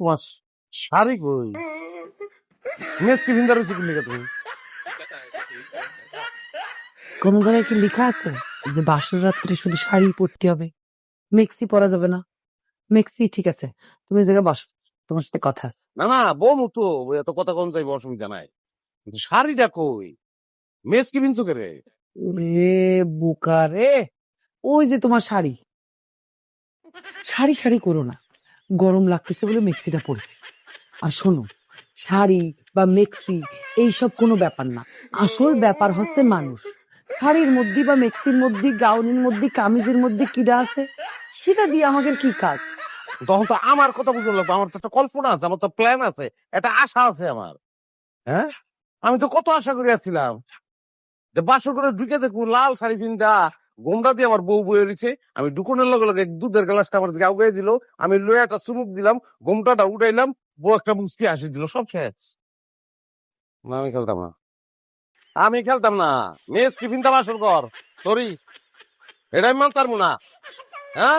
তোমার শাড়ি কই? মেস কি ভিন্দা রয়েছে কিনলে তুমি? কোন জায়গায় কি লেখা আছে যে বাসর রাত্রে শুধু শাড়ি পরতে হবে, মেক্সি পরা যাবে না? মেক্সি ঠিক আছে, তুমি এই জায়গায় বসো, তোমার সাথে কথা আছে। না না, বমু তো, এত কথা কোন যাইব, অসুবিধা নাই। কিন্তু শাড়িটা কই? মেস কি ভিনছো কে রে? রে বোকা রে, ওই যে তোমার শাড়ি। শাড়ি শাড়ি করো না, গরম লাগতেছে বলে মেক্সিটা পরছি। আর শোনো, শাড়ি বা মেক্সি এইসব কোনো ব্যাপার না, আসল ব্যাপার হচ্ছে মানুষ। শাড়ির মধ্যে বা মেক্সির মধ্যে, গাউনের মধ্যে, কামিজের মধ্যে কিডা আছে সেটা দিয়ে আমাদের কি কাজ? তখন তো আমার কথা বুঝতে লাগবে, আমার তো একটা কল্পনা আছে, আমার তো প্ল্যান আছে, একটা আশা আছে আমার। হ্যাঁ, আমি তো কত আশা করে আসছিলাম যে বাসর করে ঢুকে দেখবো লাল শাড়ি পিন্দা গোমরা দিয়ে আমার বউ বয়ে রয়েছে। আমি ঢুকনের লগে লগে দুধের গ্লাসটা আমার দিকে আউগাই দিল, আমি লয়ে একটা চুমুক দিলাম, গোমটাটা উঠাইলাম, বউ একটা মুচকি হাসি দিল, সব শেষ। না, আমি খেলতাম না, আমি খেলতাম না। মেস কি পিন্দা বাসর কর, সরি, এটা আমি মানতাম না। হ্যাঁ।